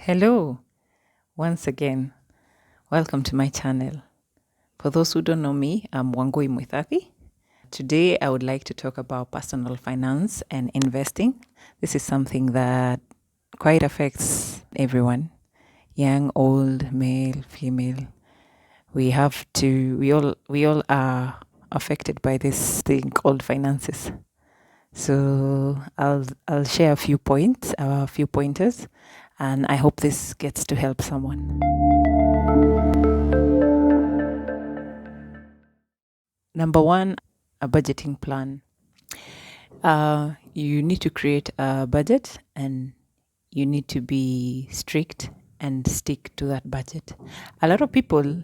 Hello, once again. Welcome to my channel. For those who don't know me, I'm Wangui Muithaki. Today, I would like to talk about personal finance and investing. This is something that quite affects everyone, young, old, male, female. We all are affected by this thing called finances. So I'll share a few pointers, and I hope this gets to help someone. Number one, a budgeting plan. You need to create a budget and you need to be strict and stick to that budget. A lot of people,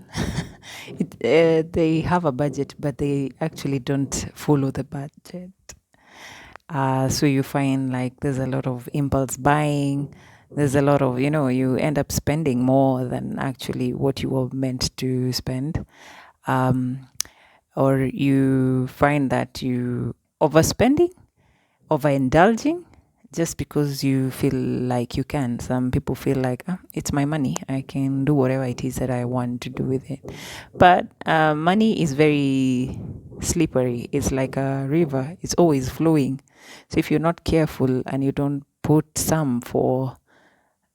they have a budget, but they actually don't follow the budget. So you find like there's a lot of impulse buying. There's a lot of, you end up spending more than actually what you were meant to spend. Or you find that you overspending, overindulging, just because you feel like you can. Some people feel like, it's my money. I can do whatever it is that I want to do with it. But money is very slippery. It's like a river. It's always flowing. So if you're not careful and you don't put some for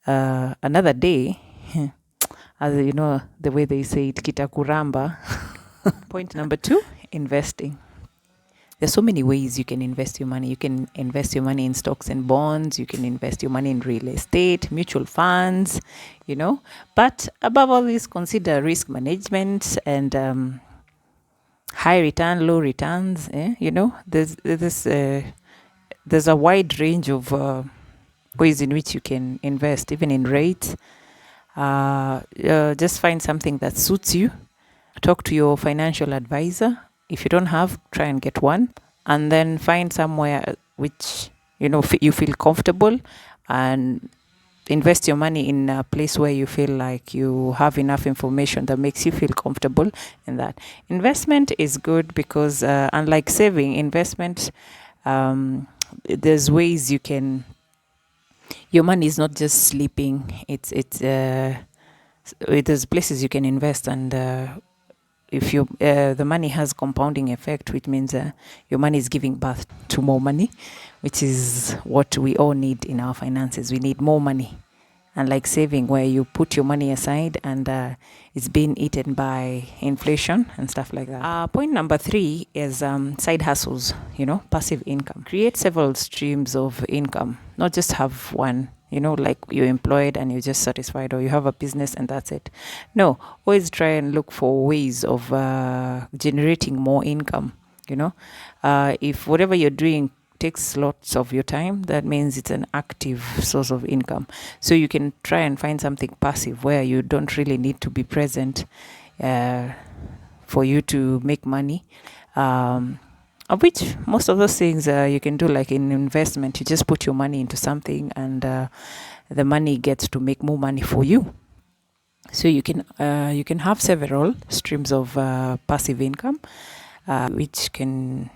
another day, as you know, the way they say it, kitakuramba. Point number 2, investing. There's so many ways you can invest your money. You can invest your money in stocks and bonds. You can invest your money in real estate, mutual funds, But above all this, consider risk management and high return, low returns. There's a wide range of ways in which you can invest, even in rates. Just find something that suits you. Talk to your financial advisor. If you don't have, try and get one, and then find somewhere which you feel comfortable, and invest your money in a place where you feel like you have enough information that makes you feel comfortable in that. Investment is good because unlike saving, investment, there's ways you can, your money is not just sleeping. There's places you can invest, and if the money has compounding effect, which means your money is giving birth to more money, which is what we all need in our finances. We need more money. And like saving, where you put your money aside and it's being eaten by inflation and stuff like that. Point number 3 is side hustles, passive income. Create several streams of income, not just have one. Like you're employed and you're just satisfied, or you have a business and that's it. No, always try and look for ways of generating more income. If whatever you're doing takes lots of your time, that means it's an active source of income. So you can try and find something passive where you don't really need to be present for you to make money. Of which most of those things you can do, like in investment. You just put your money into something and the money gets to make more money for you. So you can have several streams of passive income, which can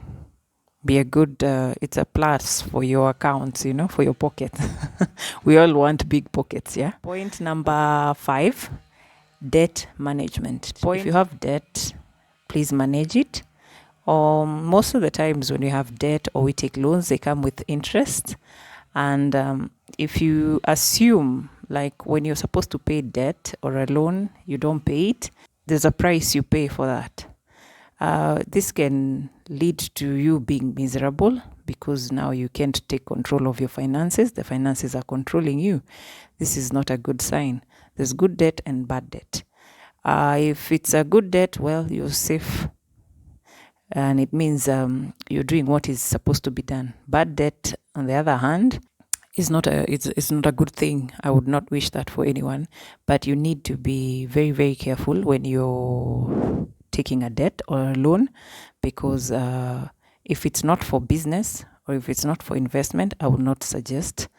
be a good, it's a plus for your accounts, for your pocket. We all want big pockets, yeah? Point number 5, debt management. If you have debt, please manage it. Most of the times when you have debt or we take loans, they come with interest. And if you assume, like when you're supposed to pay debt or a loan, you don't pay it, there's a price you pay for that. This can lead to you being miserable because now you can't take control of your finances. The finances are controlling you. This is not a good sign. There's good debt and bad debt. If it's a good debt, well, you're safe. And it means you're doing what is supposed to be done. Bad debt, on the other hand, is not it's not a good thing. I would not wish that for anyone. But you need to be very, very careful when you're taking a debt or a loan, because if it's not for business or if it's not for investment, I would not suggest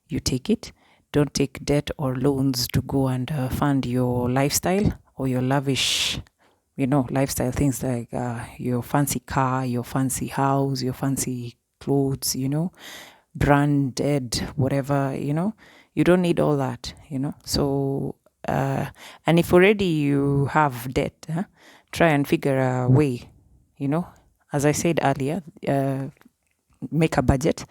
you take it. Don't take debt or loans to go and fund your lifestyle or your lavish lifestyle things, like your fancy car, your fancy house, your fancy clothes, branded, whatever, You don't need all that, So, and if already you have debt, try and figure a way, as I said earlier, make a budget,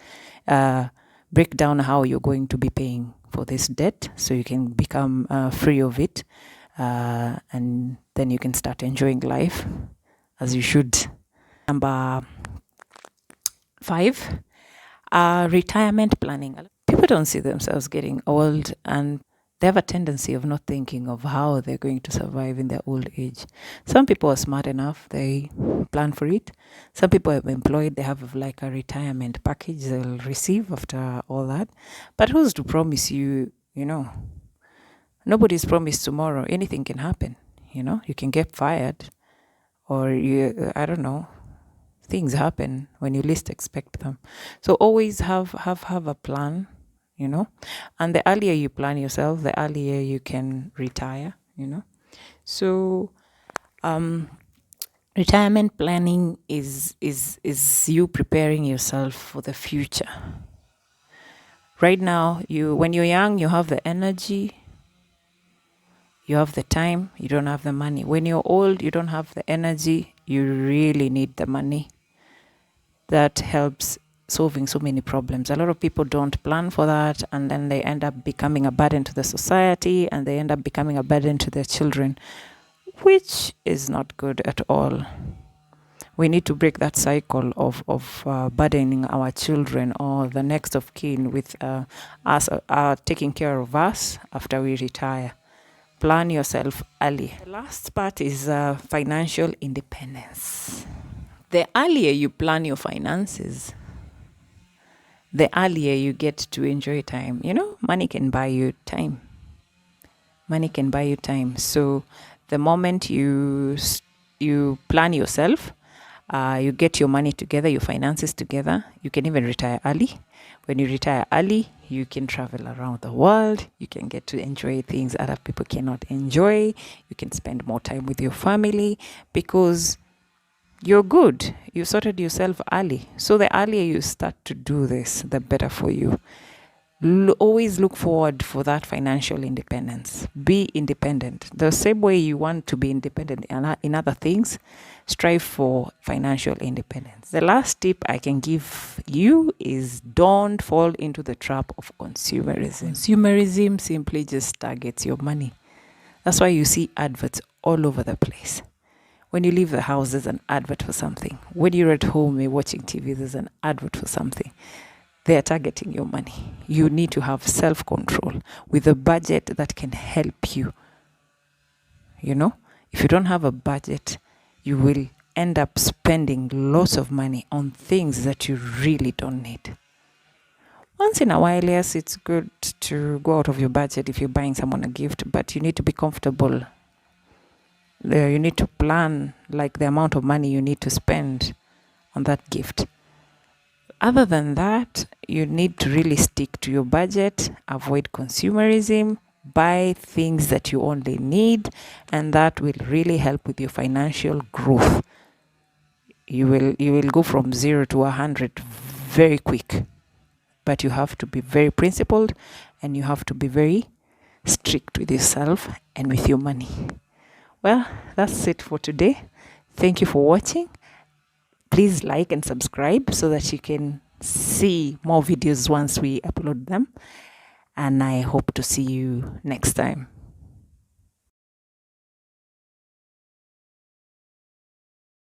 break down how you're going to be paying for this debt so you can become free of it, and then you can start enjoying life as you should. Number 5, retirement planning. People don't see themselves getting old, and they have a tendency of not thinking of how they're going to survive in their old age. Some people are smart enough, they plan for it. Some people are employed, they have like a retirement package they'll receive after all that. But who's to promise you, nobody's promised tomorrow. Anything can happen, you can get fired, or I don't know, things happen when you least expect them. So always have a plan, and the earlier you plan yourself, the earlier you can retire, So retirement planning is you preparing yourself for the future. Right now, when you're young, you have the energy, you have the time, you don't have the money. When you're old, you don't have the energy, you really need the money. That helps solving so many problems. A lot of people don't plan for that, and then they end up becoming a burden to the society, and they end up becoming a burden to their children, which is not good at all. We need to break that cycle of burdening our children or the next of kin with us taking care of us after we retire. Plan yourself early. The last part is financial independence. The earlier you plan your finances, the earlier you get to enjoy time. Money can buy you time. Money can buy you time. So the moment you plan yourself, you get your money together, your finances together, you can even retire early. When you retire early, you can travel around the world. You can get to enjoy things other people cannot enjoy. You can spend more time with your family because you're good. You sorted yourself early. So the earlier you start to do this, the better for you. Always look forward for that financial independence. Be independent. The same way you want to be independent in other things, strive for financial independence. The last tip I can give you is don't fall into the trap of consumerism. Consumerism simply just targets your money. That's why you see adverts all over the place. When you leave the house, there's an advert for something. When you're at home, you're watching TV, there's an advert for something. They are targeting your money. You need to have self-control with a budget that can help you. If you don't have a budget, you will end up spending lots of money on things that you really don't need. Once in a while, yes, it's good to go out of your budget if you're buying someone a gift, but you need to be comfortable. You need to plan like the amount of money you need to spend on that gift. Other than that, you need to really stick to your budget, avoid consumerism, buy things that you only need, and that will really help with your financial growth. You will go from 0 to 100 very quick, but you have to be very principled, and you have to be very strict with yourself and with your money. Well, that's it for today. Thank you for watching. Please like and subscribe so that you can see more videos once we upload them. And I hope to see you next time.